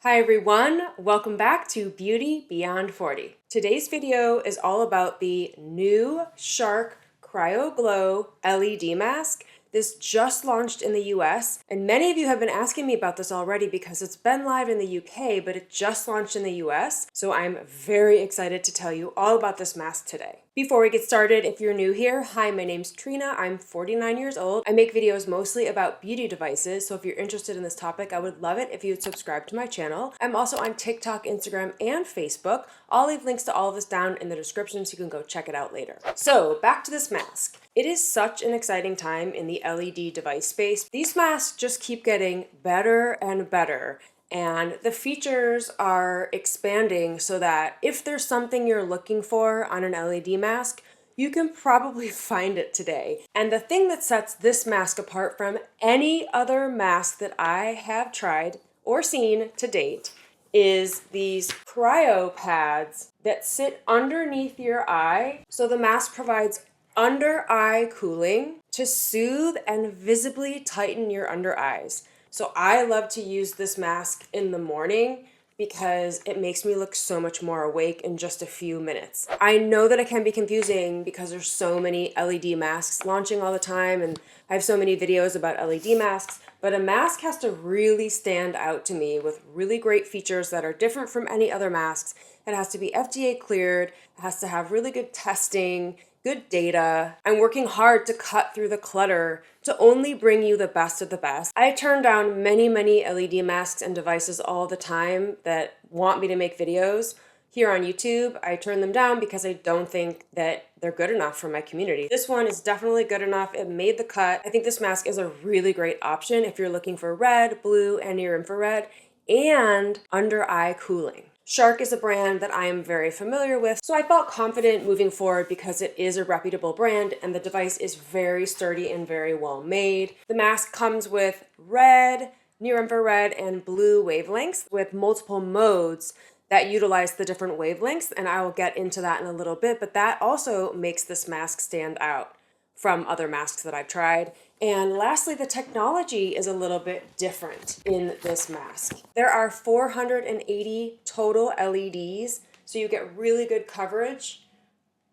Hi everyone, welcome back to Beauty Beyond 40. Today's video is all about the new Shark CryoGlow LED Mask. This just launched in the US, and many of you have been asking me about this already because it's been live in the UK, but it just launched in the US, so I'm very excited to tell you all about this mask today. Before we get started, if you're new here, hi, my name's Trina. I'm 49 years old. I make videos mostly about beauty devices, so if you're interested in this topic, I would love it if you would subscribe to my channel. I'm also on TikTok, Instagram, and Facebook. I'll leave links to all of this down in the description so you can go check it out later. So back to this mask. It is such an exciting time in the LED device space. These masks just keep getting better and better. And the features are expanding so that if there's something you're looking for on an LED mask, you can probably find it today. And the thing that sets this mask apart from any other mask that I have tried or seen to date is these cryo pads that sit underneath your eye. So the mask provides under eye cooling to soothe and visibly tighten your under eyes. So I love to use this mask in the morning because it makes me look so much more awake in just a few minutes. I know that it can be confusing because there's so many LED masks launching all the time, and I have so many videos about LED masks, but a mask has to really stand out to me with really great features that are different from any other masks. It has to be FDA cleared, it has to have really good testing, good data. I'm working hard to cut through the clutter to only bring you the best of the best. I turn down many LED masks and devices all the time that want me to make videos. Here on YouTube, I turn them down because I don't think that they're good enough for my community. This one is definitely good enough. It made the cut. I think this mask is a really great option if you're looking for red, blue, and near infrared, and under eye cooling. Shark is a brand that I am very familiar with, so I felt confident moving forward because it is a reputable brand and the device is very sturdy and very well made. The mask comes with red, near infrared, and blue wavelengths with multiple modes that utilize the different wavelengths, and I will get into that in a little bit, but that also makes this mask stand out from other masks that I've tried. And lastly, the technology is a little bit different in this mask. There are 480 total LEDs, so you get really good coverage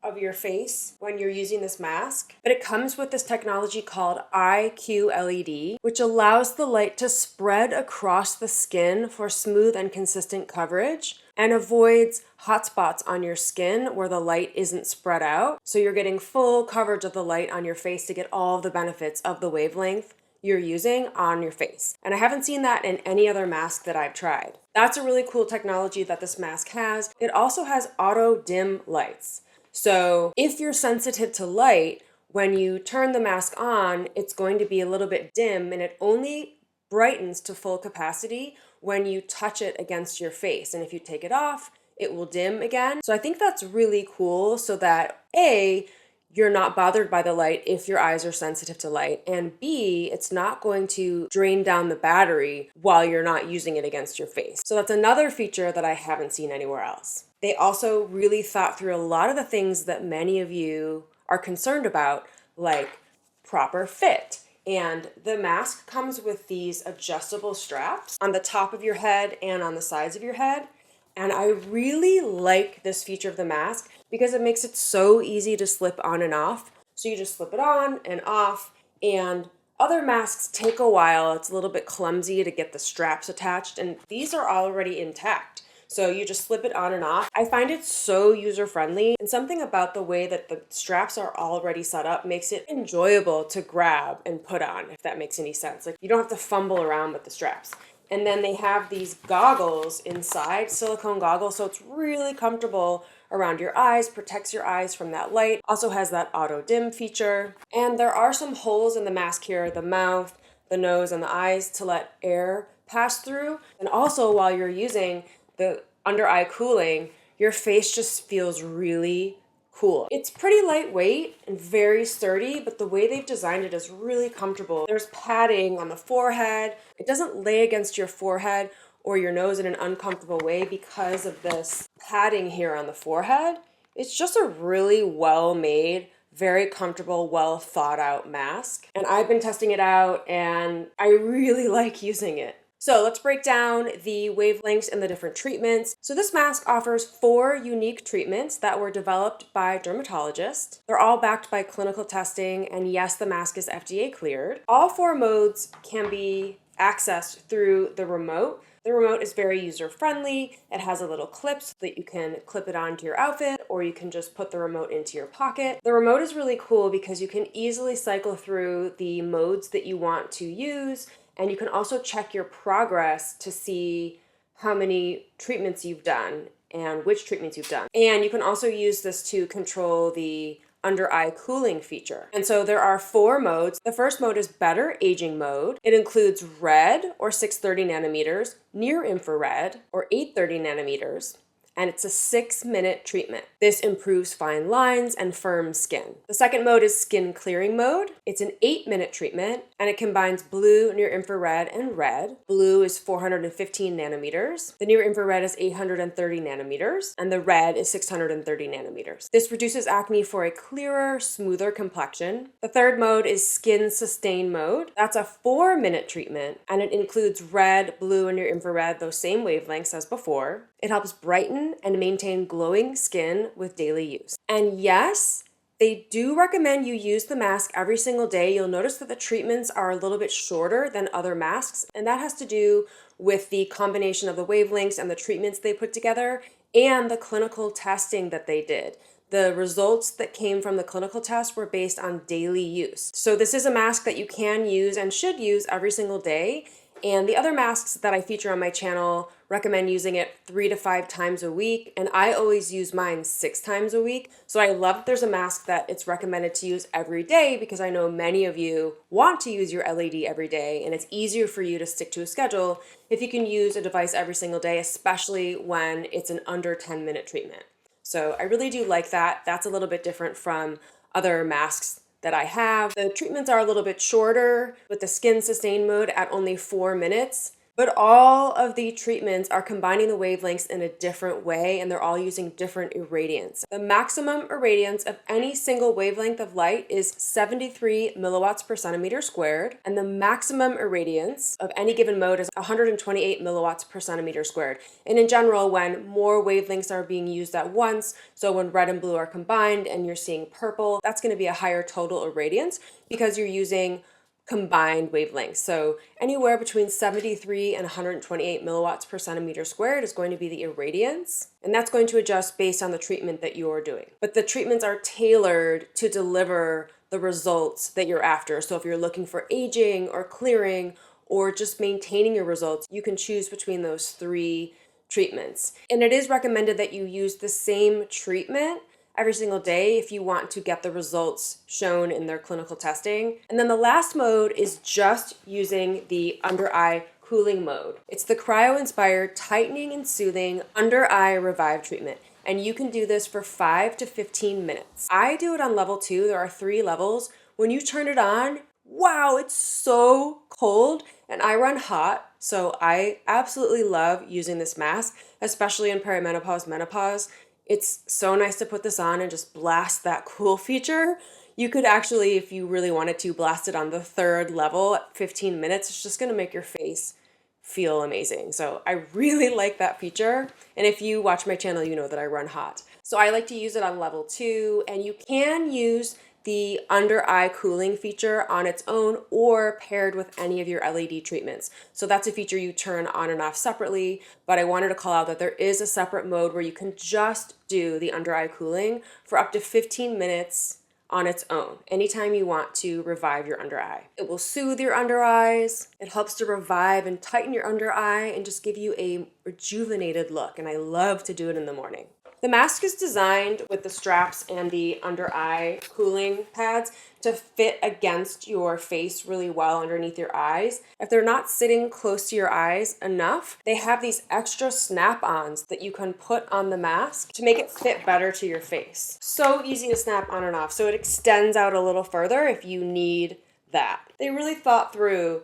of your face when you're using this mask. But it comes with this technology called IQ-LED, which allows the light to spread across the skin for smooth and consistent coverage and avoids hot spots on your skin where the light isn't spread out. So you're getting full coverage of the light on your face to get all the benefits of the wavelength you're using on your face. And I haven't seen that in any other mask that I've tried. That's a really cool technology that this mask has. It also has auto dim lights. So if you're sensitive to light, when you turn the mask on, it's going to be a little bit dim and it only brightens to full capacity when you touch it against your face. And if you take it off, it will dim again. So I think that's really cool so that A, you're not bothered by the light if your eyes are sensitive to light, and B, it's not going to drain down the battery while you're not using it against your face. So that's another feature that I haven't seen anywhere else. They also really thought through a lot of the things that many of you are concerned about, like proper fit. And the mask comes with these adjustable straps on the top of your head and on the sides of your head. And I really like this feature of the mask because it makes it so easy to slip on and off. So you just slip it on and off, and other masks take a while. It's a little bit clumsy to get the straps attached, and these are already intact. So you just slip it on and off. I find it so user-friendly, and something about the way that the straps are already set up makes it enjoyable to grab and put on, if that makes any sense. Like, you don't have to fumble around with the straps. And then they have these goggles inside, silicone goggles, so it's really comfortable around your eyes, protects your eyes from that light, also has that auto dim feature. And there are some holes in the mask here, the mouth, the nose, and the eyes to let air pass through. And also while you're using the under eye cooling, your face just feels really cool. It's pretty lightweight and very sturdy, but the way they've designed it is really comfortable. There's padding on the forehead. It doesn't lay against your forehead or your nose in an uncomfortable way because of this padding here on the forehead. It's just a really well-made, very comfortable, well thought out mask. And I've been testing it out and I really like using it. So let's break down the wavelengths and the different treatments. So this mask offers 4 unique treatments that were developed by dermatologists. They're all backed by clinical testing, and yes, the mask is FDA cleared. All 4 modes can be accessed through the remote. The remote is very user-friendly. It has a little clip so that you can clip it onto your outfit, or you can just put the remote into your pocket. The remote is really cool because you can easily cycle through the modes that you want to use, and you can also check your progress to see how many treatments you've done and which treatments you've done. And you can also use this to control the under eye cooling feature. And so there are 4 modes. The first mode is better aging mode. It includes red or 630 nanometers, near infrared or 830 nanometers, and it's a 6-minute treatment. This improves fine lines and firm skin. The second mode is skin clearing mode. It's an 8-minute treatment, and it combines blue, near infrared, and red. Blue is 415 nanometers. The near infrared is 830 nanometers, and the red is 630 nanometers. This reduces acne for a clearer, smoother complexion. The third mode is skin sustain mode. That's a 4-minute treatment, and it includes red, blue, and near infrared, those same wavelengths as before. It helps brighten and maintain glowing skin with daily use. And yes, they do recommend you use the mask every single day. You'll notice that the treatments are a little bit shorter than other masks, and that has to do with the combination of the wavelengths and the treatments they put together and the clinical testing that they did. The results that came from the clinical test were based on daily use. So this is a mask that you can use and should use every single day. And the other masks that I feature on my channel recommend using it 3 to 5 times a week, and I always use mine 6 times a week. So I love that there's a mask that it's recommended to use every day, because I know many of you want to use your LED every day, and it's easier for you to stick to a schedule if you can use a device every single day, especially when it's an under 10-minute treatment. So I really do like that. That's a little bit different from other masks that I have. The treatments are a little bit shorter with the skin sustain mode at only 4 minutes, but all of the treatments are combining the wavelengths in a different way, and they're all using different irradiance. The maximum irradiance of any single wavelength of light is 73 milliwatts per centimeter squared, and the maximum irradiance of any given mode is 128 milliwatts per centimeter squared. And in general, when more wavelengths are being used at once, so when red and blue are combined and you're seeing purple, that's going to be a higher total irradiance because you're using combined wavelengths. So anywhere between 73 and 128 milliwatts per centimeter squared is going to be the irradiance, and that's going to adjust based on the treatment that you're doing. But the treatments are tailored to deliver the results that you're after. So if you're looking for aging or clearing or just maintaining your results, you can choose between those 3 treatments. And it is recommended that you use the same treatment every single day if you want to get the results shown in their clinical testing. And then the last mode is just using the under eye cooling mode. It's the cryo-inspired tightening and soothing under eye revive treatment. And you can do this for 5 to 15 minutes. I do it on level 2. There are 3 levels. When you turn it on, wow, it's so cold, and I run hot. So I absolutely love using this mask, especially in perimenopause, menopause. It's so nice to put this on and just blast that cool feature. You could actually, if you really wanted to, blast it on the 3rd level at 15 minutes. It's just gonna make your face feel amazing. So I really like that feature. And if you watch my channel, you know that I run hot. So I like to use it on level 2, and you can use the under eye cooling feature on its own or paired with any of your LED treatments. So that's a feature you turn on and off separately, but I wanted to call out that there is a separate mode where you can just do the under eye cooling for up to 15 minutes on its own, anytime you want to revive your under eye. It will soothe your under eyes, it helps to revive and tighten your under eye and just give you a rejuvenated look, and I love to do it in the morning. The mask is designed with the straps and the under eye cooling pads to fit against your face really well underneath your eyes. If they're not sitting close to your eyes enough, they have these extra snap-ons that you can put on the mask to make it fit better to your face. So easy to snap on and off, so it extends out a little further if you need that. They really thought through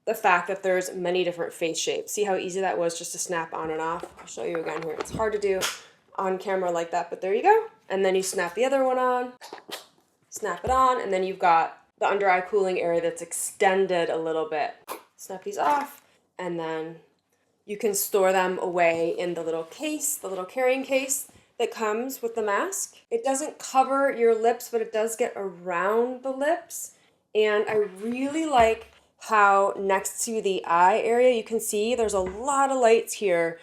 the fact that there's many different face shapes. See how easy that was just to snap on and off? I'll show you again here. It's hard to do on camera like that, but there you go. And then you snap the other one on, snap it on, and then you've got the under eye cooling area that's extended a little bit. Snap these off, and then you can store them away in the little case, the little carrying case that comes with the mask. It doesn't cover your lips, but it does get around the lips. And I really like how next to the eye area, you can see there's a lot of lights here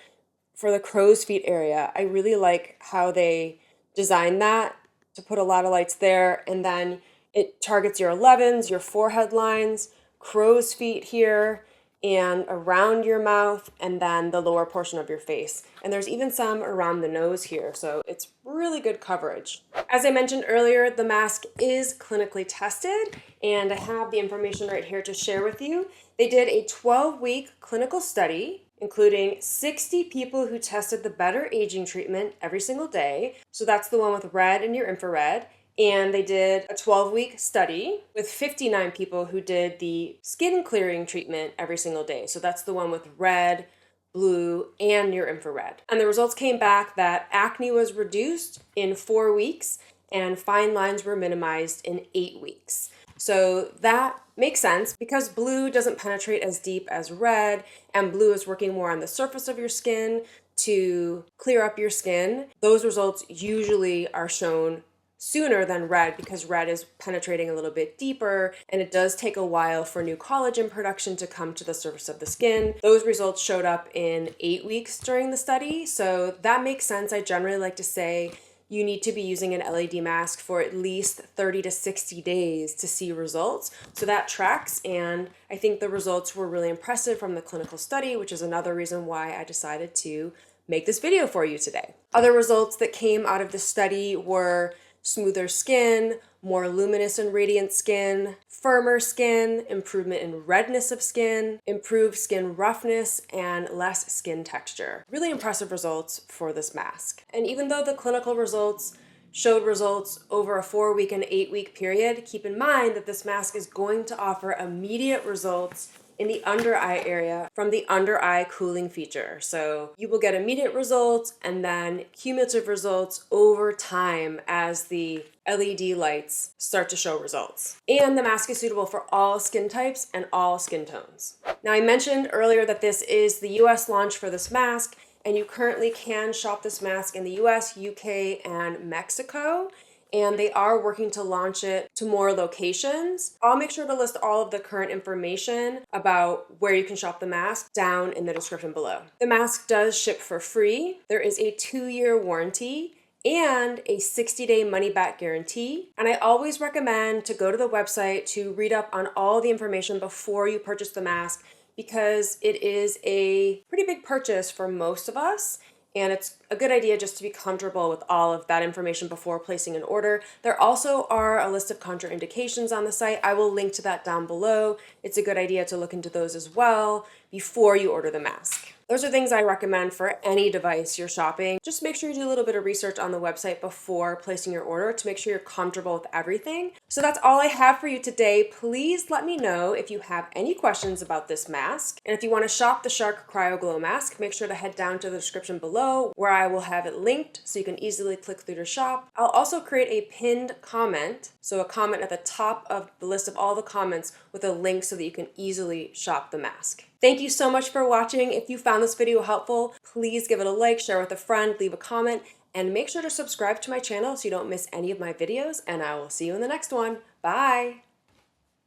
for the crow's feet area. I really like how they designed that to put a lot of lights there. And then it targets your 11s, your forehead lines, crow's feet here, and around your mouth, and then the lower portion of your face. And there's even some around the nose here, so it's really good coverage. As I mentioned earlier, the mask is clinically tested, and I have the information right here to share with you. They did a 12-week clinical study, including 60 people who tested the Better Aging treatment every single day. So that's the one with red and your infrared. And they did a 12-week study with 59 people who did the skin clearing treatment every single day. So that's the one with red, blue, and near infrared. And the results came back that acne was reduced in 4 weeks and fine lines were minimized in 8 weeks. So that makes sense because blue doesn't penetrate as deep as red, and blue is working more on the surface of your skin to clear up your skin. Those results usually are shown sooner than red because red is penetrating a little bit deeper, and it does take a while for new collagen production to come to the surface of the skin. Those results showed up in 8 weeks during the study, so that makes sense. I generally like to say you need to be using an LED mask for at least 30 to 60 days to see results. So that tracks, and I think the results were really impressive from the clinical study, which is another reason why I decided to make this video for you today. Other results that came out of the study were smoother skin, more luminous and radiant skin, firmer skin, improvement in redness of skin, improved skin roughness, and less skin texture. Really impressive results for this mask. And even though the clinical results showed results over a 4-week and 8-week period, keep in mind that this mask is going to offer immediate results in the under eye area from the under eye cooling feature. So you will get immediate results and then cumulative results over time as the LED lights start to show results. And the mask is suitable for all skin types and all skin tones. Now, I mentioned earlier that this is the US launch for this mask, and you currently can shop this mask in the US, UK, and Mexico. And they are working to launch it to more locations. I'll make sure to list all of the current information about where you can shop the mask down in the description below. The mask does ship for free. There is a 2-year warranty and a 60-day money-back guarantee. And I always recommend to go to the website to read up on all the information before you purchase the mask, because it is a pretty big purchase for most of us. And it's a good idea just to be comfortable with all of that information before placing an order. There also are a list of contraindications on the site. I will link to that down below. It's a good idea to look into those as well before you order the mask. Those are things I recommend for any device you're shopping. Just make sure you do a little bit of research on the website before placing your order to make sure you're comfortable with everything. So that's all I have for you today. Please let me know if you have any questions about this mask. And if you want to shop the Shark CryoGlow Mask, make sure to head down to the description below where I will have it linked so you can easily click through to shop. I'll also create a pinned comment, so a comment at the top of the list of all the comments with a link so that you can easily shop the mask. Thank you so much for watching. If you found this video helpful, please give it a like, share with a friend, leave a comment, and make sure to subscribe to my channel so you don't miss any of my videos, and I will see you in the next one. Bye!